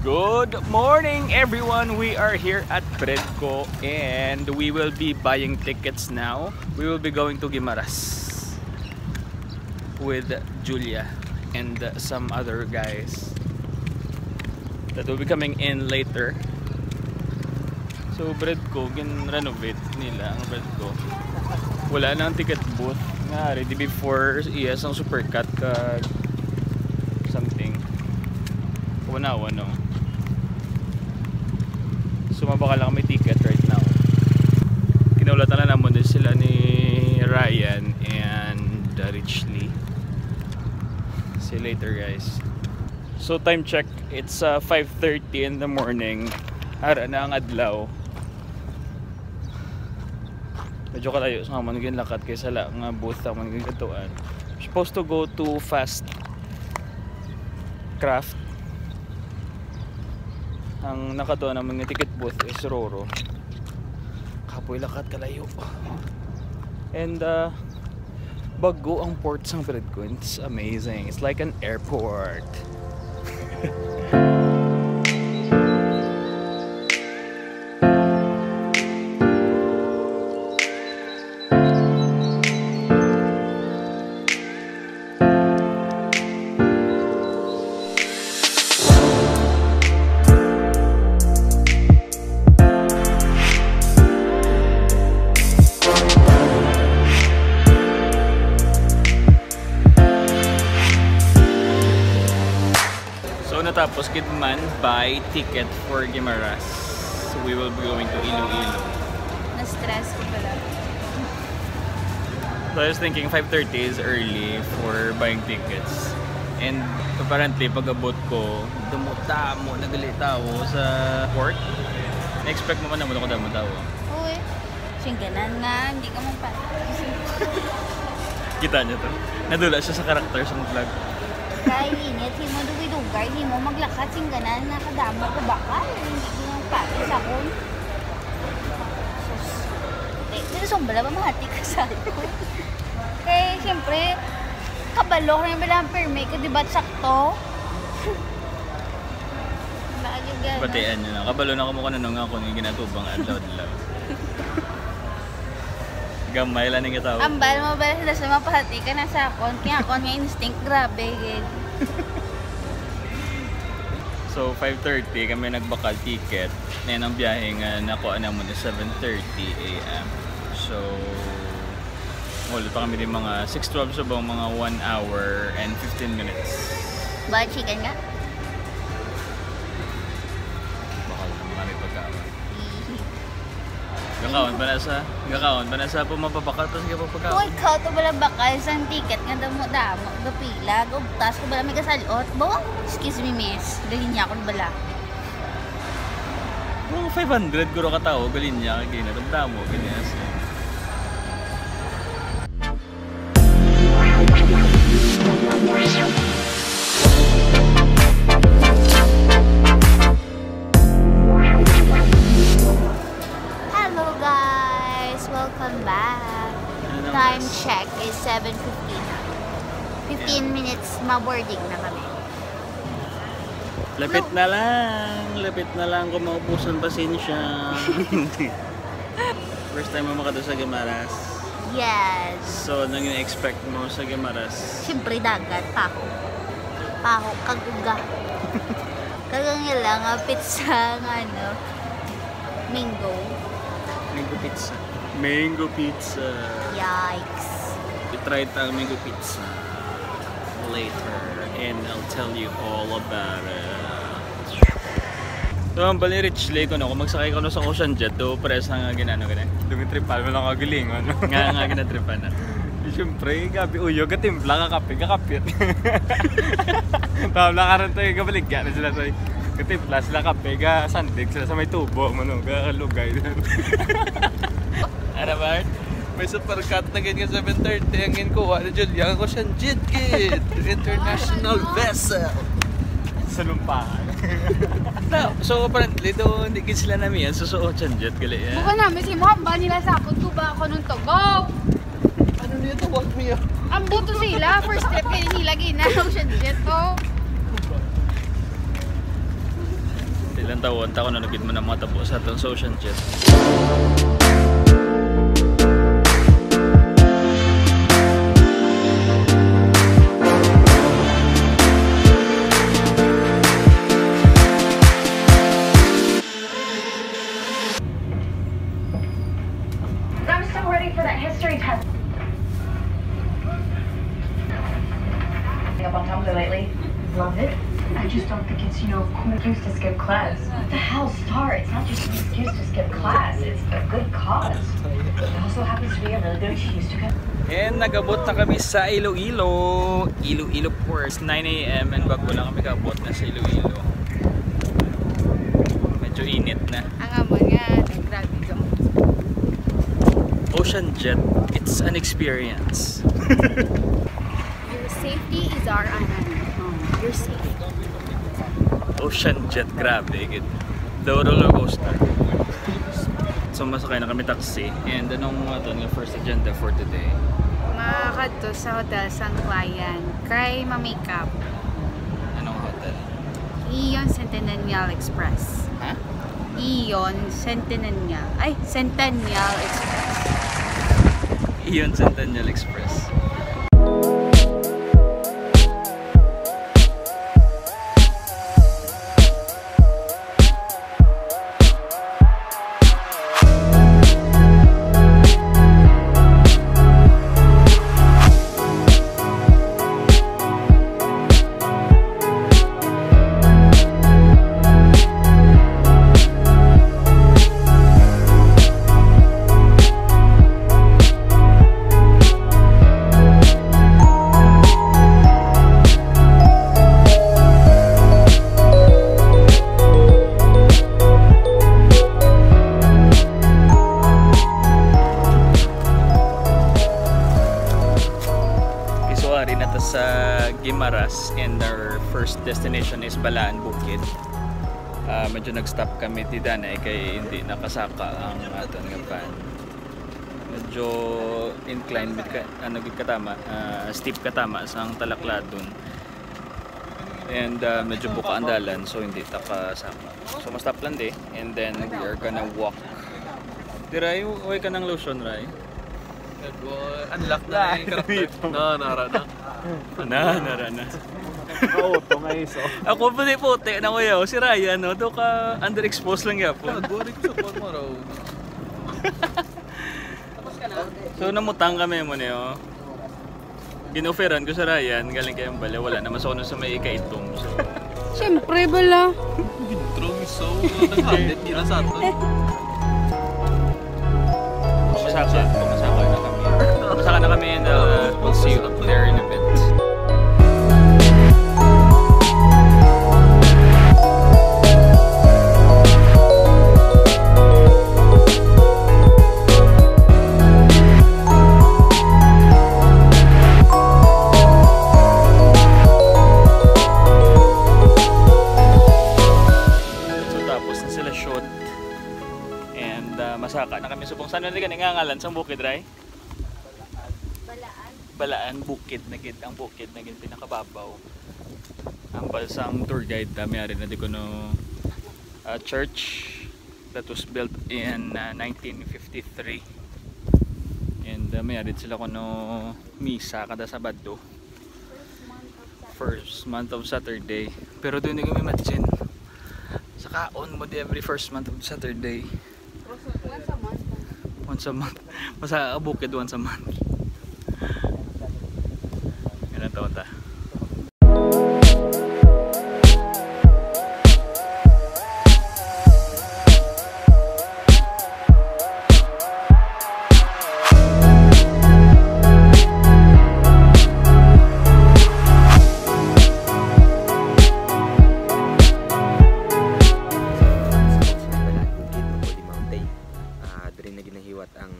Good morning everyone! We are here at Predco and we will be buying tickets now. We will be going to Guimaras with Julia and some other guys that will be coming in later. So Predco, gin-renovate nila ang Predco. Wala na ang ticket booth. Nga, ready before yes ang Supercut ka something. Wanawa no. Sumabaka lang kami ticket right now. Kinaulatan na naman din sila ni Ryan and Richley. See you later guys. So time check, it's 5:30 in the morning. Ara na ang adlaw. Medyo kalayo sa mga manigin lakat kaysa lang nga booth ang manigin katuan. Supposed to go to Fast Craft. Ang nakatuan ng mga ticket booth is Roro. Kapoy lakat kalayo. And bago ang port sang Predco. It's amazing. It's like an airport. Tapos Kidman buy ticket for Guimaras. So we will be going to Iloilo. Na-stress ko pala. So I was thinking 5:30 is early for buying tickets. And apparently pag abot ko, damo nagalita ako sa port. Na-expect mo man naman ako damo-tao. Uy, singganan nga, hindi ka mong pala. Kita niyo to? Nadula siya sa karakter sa vlog. Kaya init, hindi mo dugay-dugay, hindi mo maglakad, singganan, nakadamo ko bakal. Hindi ko nang patis ako. Sus. Dito sombra ba mahati ka sa ako? Kaya siyempre, kabalo ko yung bilang permit ko, di ba sakto? Bakit yung gano'n? Batian nyo na. Kabalo na ko na nung ako yung ginatubang adlaw-adlaw. Gamay lang yung tao. Ambal mo ba sila sa mapahati ka na sa akon? Kaya akon nga instinct, grabe. So 5:30 kami nagbakal ticket. Ngayon ang biyahe nga nakuha na muna 7:30 AM. So ulit pa kami din mga 6:12 so bang mga 1 hour and 15 minutes. Ba chicken nga? Bakal na marami pagkawan. Gakaon ba na sa pumapabakal tapos ka papagkaon? Uy, ikaw to bala bakal isang ticket nga damo-damo, gapila, gubtas ko bala may kasalot. Bawa, excuse me miss, galin niya ako bala. Oh, 500 guro ka tao, galin niya, gina, damo, ganyan. Welcome back. Time check is 7:15. 15 minutes ma-boarding na kami. Lapit na lang kung maupusan pasensya. First time mo makata sa Guimaras. Yes. So, anong ina-expect mo sa Guimaras? Siyempre dagat, paho, kaguga. Kagang lang, pizza ng Mango pizza. Yikes. We tried ang mango pizza later and I'll tell you all about it. So, ang bali Richley ko kung magsakay ko sa Ocean Jet do pares na nga ginano ganyan. Dumitripan mo lang kagaling ano. Nga ginatripan na. Siyempre, gabi uyo gatimpla kakapit. Pabla ka rin tayo kabaligyan sila tayo. Gatimpla sila kape, sandig sila sa may tubo mano, kalugay. Ano ba? May supercut na ganyan 7:30 ang ginkuha na Julia. Ako siyang Jet Kid, international vessel. Sa lumpahan. No, so apparently do hindi gid sila namin yan susuot siyang jet gali yan. Bukan namin si Mohamba nila sapod ko ba ako nung to go. Ano niyo to wag mo yan? Ang buto sila, first step kayo nila ginaw siyang jet to. ilang taon, tako na nagit mo na mga tabo sa itong Ocean Jet. I'm still ready for that history test. Up on top of it lately. Love it. I just don't think it's, cool excuse to skip class. What the hell, Star? It's not just an excuse to skip class. It's a good cause. It also happens to be a really good excuse to get... And nagabot na kami sa Iloilo. Iloilo Port. 9 AM and bago lang kami kabot na sa Iloilo. Medyo init na. Ang amon nga, grabe ka. Ocean Jet, it's an experience. Your safety is our honor. You're safe. Ocean Jet, grabe. The roller coaster. So masakay na kami taxi. And anong yung first agenda for today? Makakadto sa hotel sang client. Kay ma-makeup. Anong hotel? Iyon Centennial Express. Ha? Iyon Centennial. Ay, Centennial Express. Iyon Centennial Express. Sa Guimaras and our first destination is Balaan Bukid. Medyo nag-stop kami di Danay kay hindi nakasaka ang aton nga van. Medyo incline bit ka katama, steep katama sang Talakladon. And medyo buka ang dalan so hindi ta kasaka. So ma-stop lang di and then we are gonna walk. Diray, uwi ka ng lotion, Ray. Unlock na yung character. Nara na. Oo, ito nga iso. Ako puti-puti na kuya. Si Ryan, no? Doon ka underexposed lang yapon. Nagwari ko sa phone mo raw. So namutang kami mo niyo. Ginoferan ko sa Ryan, galing kayong bala. Wala naman sa sa may ika-itom. So, Siyempre, bala. Gintrong so, nag-habit nila sa ato. Pumasaka na kami. Pumasaka na kami and we'll see you up there in a bit. Masaka na kami subong saan nila ngalan sa bukid ray? Balaan Bukid na gid ang bukid na gid pinakababaw. Ang balsang tour guide mayari na di ko no church that was built in 1953. And mayari sila kuno misa kada Sabado. First month of Saturday. Pero doon kami imagine sa kaon mo every first month of Saturday. Once a month. Masa bukid once a month. Ilan taon ta?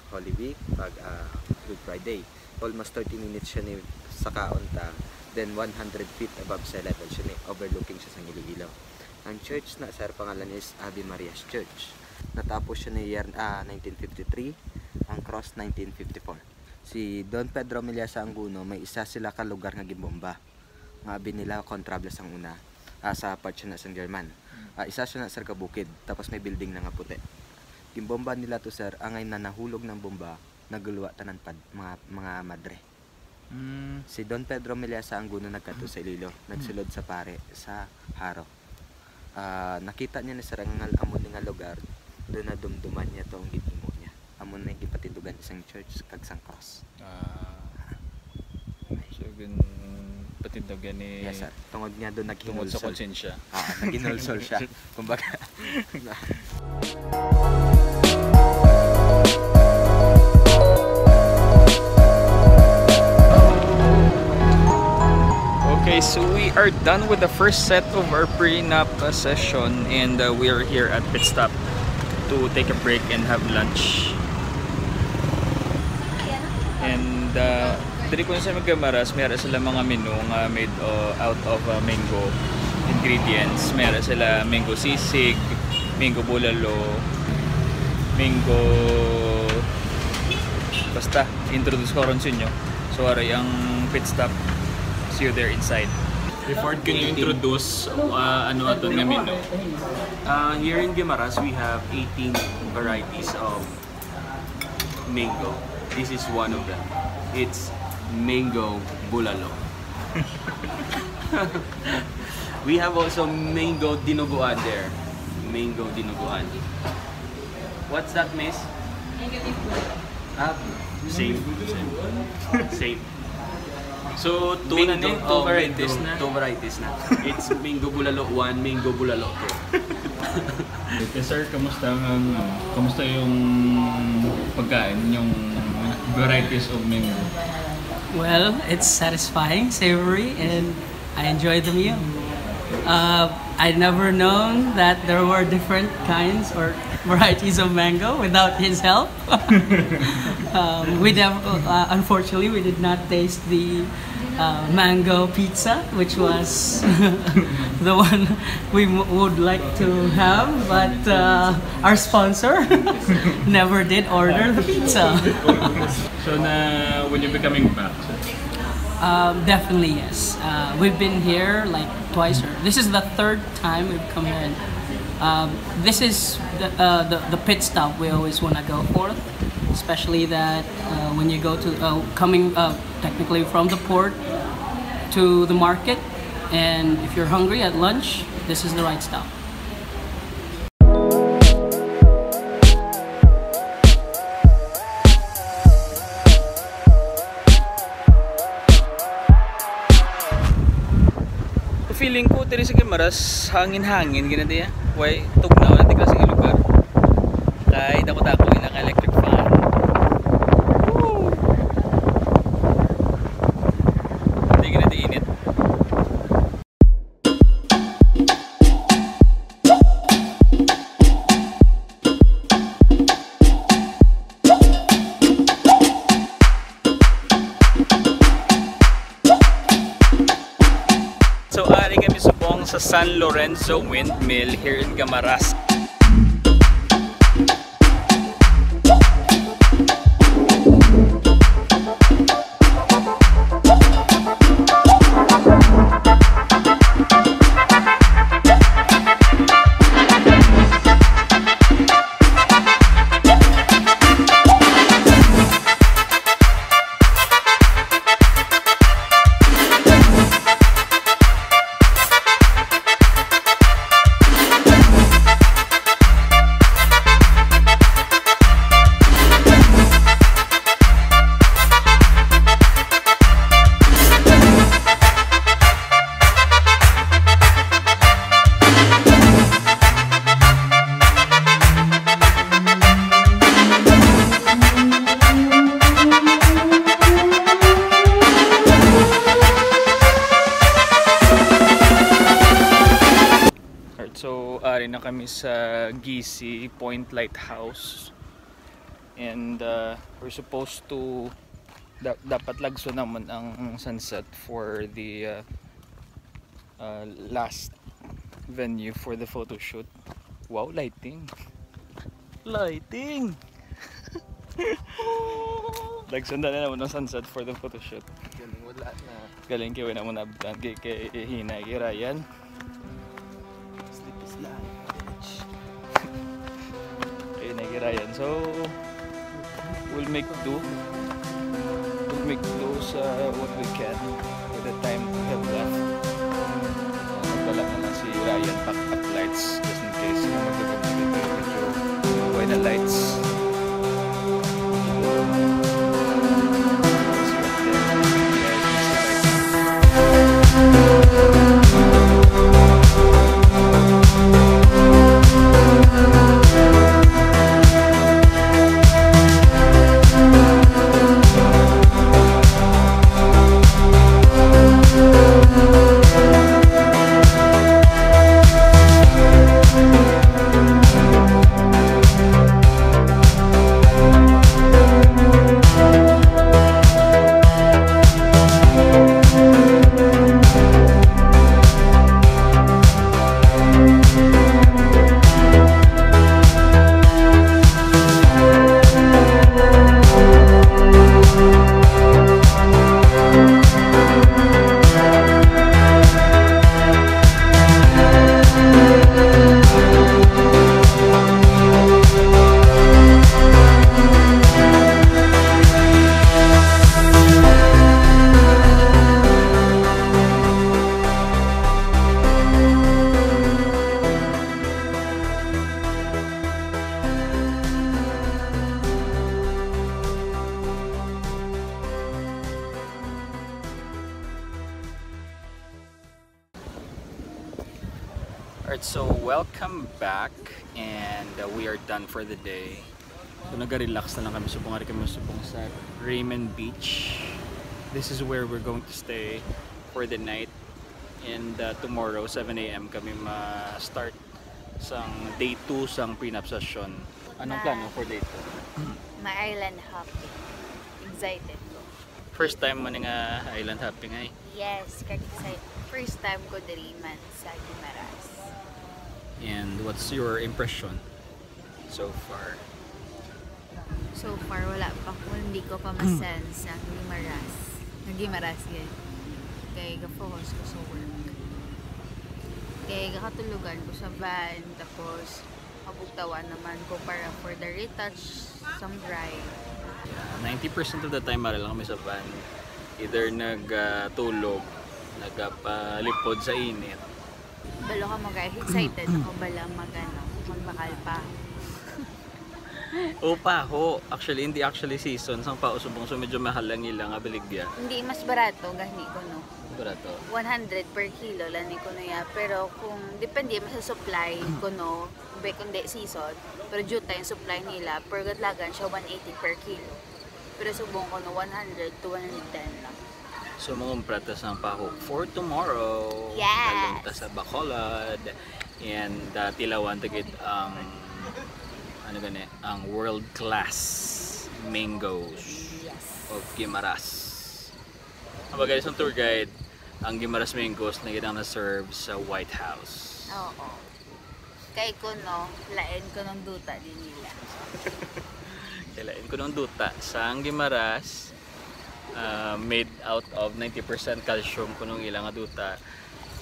Holy Week pag Good Friday. Almost 30 minutes siya ni sa kaunta, then 100 feet above sa level siya ni, overlooking siya sa Iloilo. Ang church na sa pangalan is Ave Maria's Church. Natapos siya ni year 1953, ang cross 1954. Si Don Pedro Millasa Anguno, may isa sila ka lugar nga gimbomba. Nga nila kontrablas ang una. sa part siya na sa German. Isa siya na sir ka bukid, tapos may building na nga puti. Gimbomba nila to sir, angay na nahulog ng bomba, naguluwa tanan pad mga madre. Si Don Pedro Meliasa ang guno nagkato sa Iloilo, nagsulod sa pare sa Haro. Nakita niya na sir ang amon nga lugar, doon na dumduman niya tong gitimo niya. Amon na gipatindugan isang church kag sang cross. So patindugan ni Yes sir. Tungod niya doon tungod sa naghinulsol. konsensya. Naghinulsol siya. Kumbaga. Okay, so we are done with the first set of our pre-nap session, and we are here at pit stop to take a break and have lunch. And dito ko sa Gamaras, meron sila mga menu made out of mango ingredients. Meron sila mango sisig, mango bulalo, mango... Basta, introduce ko ron sa inyo. So, aray ang pit stop. See you there inside. Before, can you introduce ano ito na menu? Here in Guimaras, we have 18 varieties of mango. This is one of them. It's mango bulalo. We have also mango dinuguan there. Mango dinuguan. What's that, miss? Same. Same. So, two varieties na. Two varieties na. It's mango bulalo 1, mango bulalo 2. Okay, sir, kamusta yung pagkain, yung varieties of mango? Well, it's satisfying, savory, and I enjoy the meal. I'd never known that there were different kinds or varieties of mango without his help. Unfortunately, we did not taste the mango pizza, which was the one we would like to have, but our sponsor never did order the pizza. So, will you be coming back, sir? Definitely yes. We've been here like twice. This is the third time we've come here. And, this is the pit stop we always want to go for, especially that when you go to coming technically from the port to the market, and if you're hungry at lunch, this is the right stop. Feeling ko diri sa Guimaras hangin-hangin gina diya. Way tugnaw na tigla sa lugar. Kay dako-dako ilang electric fan. Woo! Hindi gina di init. So, ari kami subong sa San Lorenzo Windmill here in Guimaras. So, ari na kami sa Gisi Point Lighthouse, and we're supposed to dapat lagso naman ang sunset for the last venue for the photo shoot. Wow, lighting! Lighting! Lagsundan na naman ang sunset for the photo shoot. Galing wala na. Galing kayo na muna kay Hina, kay Ryan. So we'll make do. We'll make do sa what we can with the time we have left. Nagdala naman si Ryan pack lights just in case na magagawin dito medyo buhay na lights. Alright, so welcome back and we are done for the day. So nag-relax na lang kami. Subong sa Raymond Beach. This is where we're going to stay for the night. And tomorrow 7 AM kami ma-start sang day 2 sang prenup session. Anong plano for day 2? Ma-island hopping. Excited ko. First time mo nga island hopping ay? Yes, kaya excited. First time ko diri man sa Guimaras. And what's your impression so far? So far, wala pa ko. Hindi ko pa masense ang Guimaras. Guimaras yan. Kaya ga-focus ko sa work. Kaya kakatulugan ko sa van. Tapos, mabugtawan naman ko para for the retouch, some dry. Yeah, 90% of the time mara lang kami sa van. Either nagtulog, nagpalipod sa init. Balo ka mag-excited ako bala magbakal pa. O paho. Actually, hindi actually season. Sang pausubong so medyo mahal lang ilang abiligya. Hindi, mas barato gani ko no. Barato. 100 per kilo lang ko no ya. Pero kung depende mas sa supply ko no, kung di season, pero due time supply nila, per gatlagan siya 180 per kilo. Pero subong ko no 100 to 110 lang. So mangumpra ta sang paho for tomorrow. Yes. Dalong ta sa Bacolod and tilawan tagid ang ang world class mangoes of Guimaras. Ang guys, ang tour guide, ang Guimaras mangoes na gitang na-serve sa White House. Oo. Kay ko no, lain ko ng duta din nila. Kailain ko ng duta sa ang Guimaras. Made out of 90% calcium kunong ilang duta,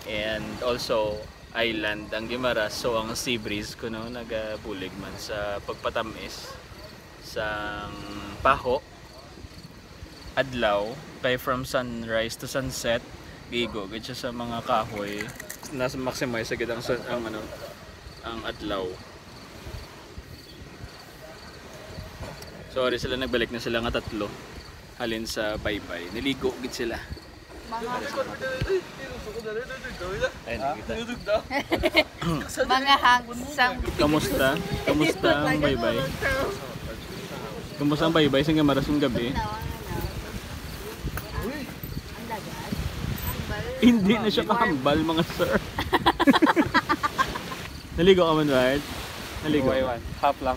and also island ang Guimaras, so ang sea breeze kuno nagabulig man sa pagpatamis sa paho adlaw kay from sunrise to sunset gigo gid siya sa mga kahoy nasa maximize sa gid ang adlaw. Sorry sila nagbalik na sila nga tatlo halin sa baybay. Niligo gid sila. Mga hangsang. Kamusta? Kamusta ang baybay? Kamusta ang baybay sa Guimaras ng gabi? Hindi na siya kahambal mga sir. Naligo ka man, right? Naligo. Half lang.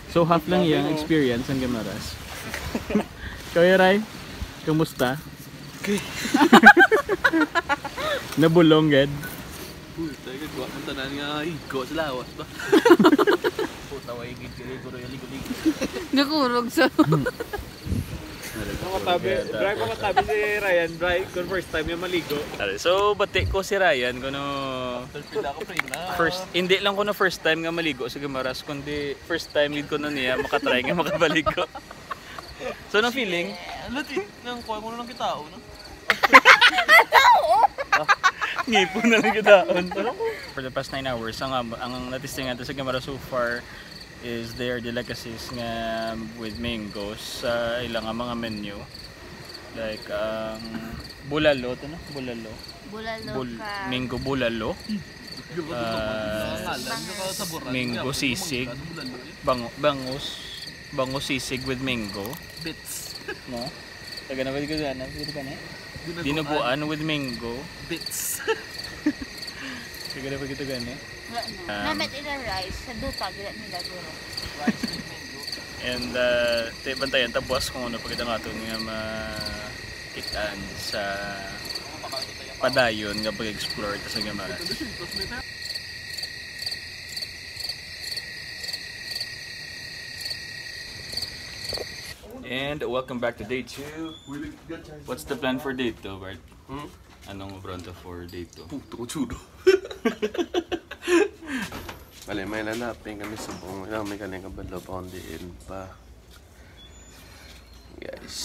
So half lang yung experience ang Guimaras. Kaya Ray, kamusta? Okay. Nabulong ged. Puta, gagawa ng tanan nga higo sa lawas ba? Puta, way gid kay guro yung ligo-ligo. Nakurog sa. Drive ako tabi si Ryan, kung first time yung maligo. So, bati ko si Ryan kuno hindi lang kuno first time nga maligo sa Guimaras, kundi first time gid kuno niya makatry nga makabaligo. So, no feeling? Nang kuha mo na lang kita, no? Ngipo na lang kitaon. For the past 9 hours, ang natisting natin sa Guimaras so far is their delicacies nga with mangoes sa ilang mga menu. Like bulalo, ito na? Bulalo. Mango bulalo. Mango sisig. Bango sisig with mango. Bits. No? Taga na ba dito na? Dinuguan with mango. Bits. Taga na ba dito gani? Namet ila rice sa dupa gila nila guro. Rice with mango. And bantayan tapos kung ano pagkita nga ito nga makitaan sa padayon nga pag-explore ito sa Guimaras. And welcome back to day 2. What's the plan for day 2, Bart? Anong pronto for day 2? Puto chudo. Bale, may nanapin kami sa buong may kaling kabalo pa on the end pa. Guys.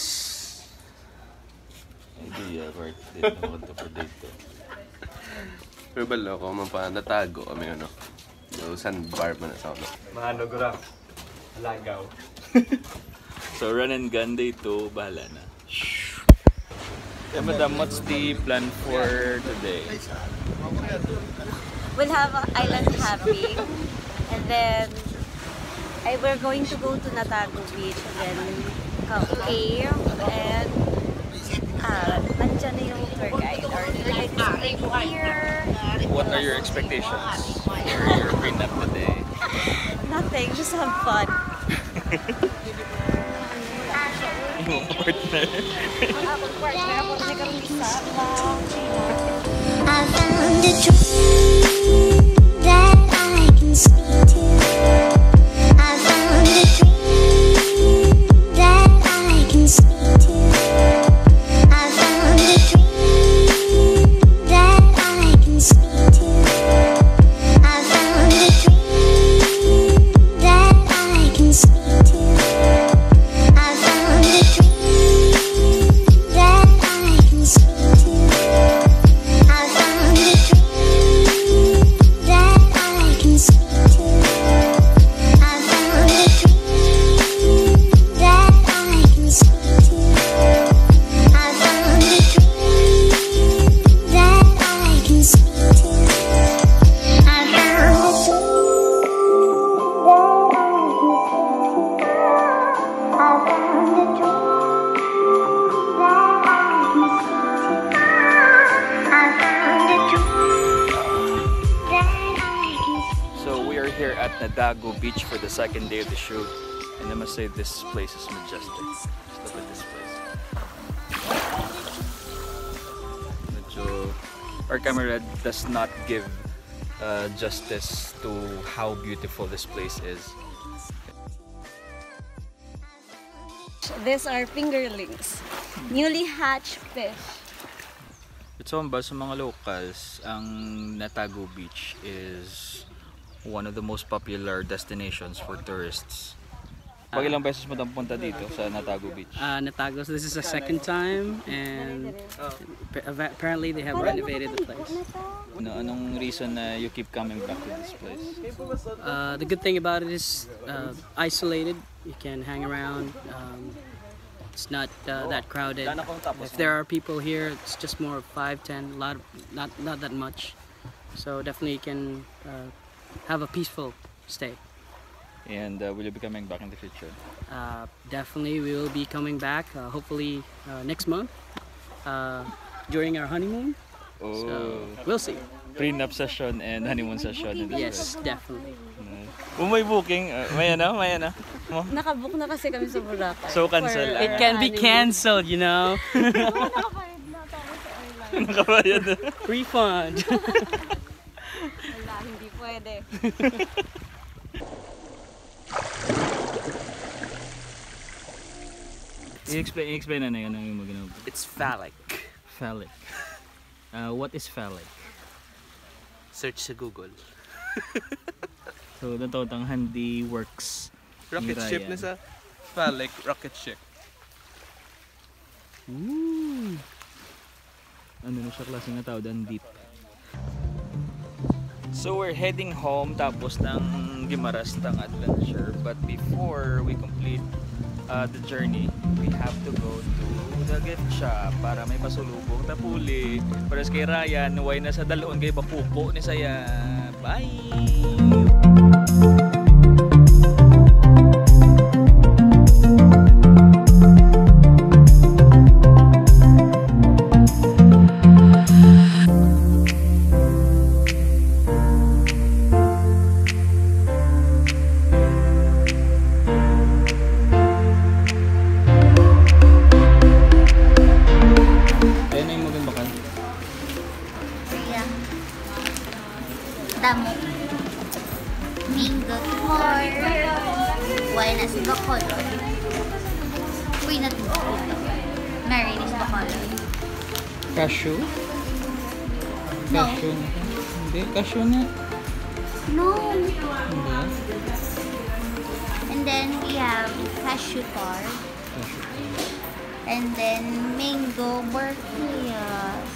Idea, Bart. Dito pronto for day 2. Pero balo ko, natago kami ano. So, sandbar pa na sa ano. Mga nogura. Lagaw. So run and gun day 2, bahala na. Yeah, madam, what's the plan for today? We'll have island hopping, and then we're going to go to Natago Beach, and then cave, and nandiyan na yung tour guide, or like here. What are your expectations for your prenup today? Nothing, just have fun. Partner. I found a dream that I can speak to. I found a dream that I can speak to. I found a dream that I can speak to. I found a dream that I can speak to. I found a dream that I can speak to. I found a dream that I can speak to. I found a dream that I can speak to. I found a dream that I can speak to. I found a So we are here at Natago Beach for the second day of the shoot, and I must say this place is majestic. Look at this place. Our camera does not give justice to how beautiful this place is. These are fingerlings, newly hatched fish. Ito ba sa mga locals, ang Natago Beach is one of the most popular destinations for tourists. Pag ilang beses mo punta dito sa Natago Beach? Natago, so this is the second time, and apparently they have renovated the place. Anong reason na you keep coming back to this place? The good thing about it is isolated. You can hang around. It's not that crowded. If there are people here, it's just more of 5, 10, not that much. So definitely you can have a peaceful stay. And will you be coming back in the future? Definitely we will be coming back, hopefully next month, during our honeymoon. Oh. So we'll see. Prenup session and honeymoon session in this Yes, definitely. Kung may booking, may ano? Nakabook na kasi kami sa Boracay. So cancel. It can be cancelled, you know. Nakabayad na. Refund. Wala, hindi pwede. I-explain na yun yung maganaw. It's phallic. Phallic. What is phallic? Search sa Google. So, natotang handiworks. Rocket ship na sa phallic, rocket ship. Woo! Ano na siya klaseng na tao, deep. So we're heading home tapos ng Guimaras tang adventure. But before we complete the journey, we have to go to the gift shop para may pasulubong tapuli. Para kay Ryan, way na sa dalon kay bapupo ni saya. Bye! Damo. Mingo Tor. Wala na si Bacolod. Uy, natuto. Mary is Bacolod. Cashew? No. Cashew. Hindi, cashew na. No. Hindi. And then we have Cashew Tor. And then Mango Burkias.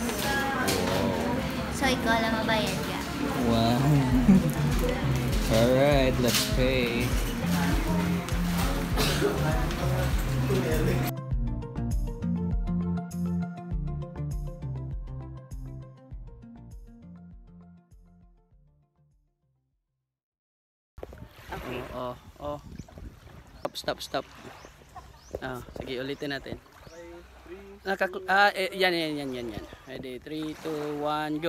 So, ikaw lang mabayad ka. Wow. Alright, let's pay. Oh. Stop. Sige, ulitin natin. Yan. Ready, 3, 2, 1, go.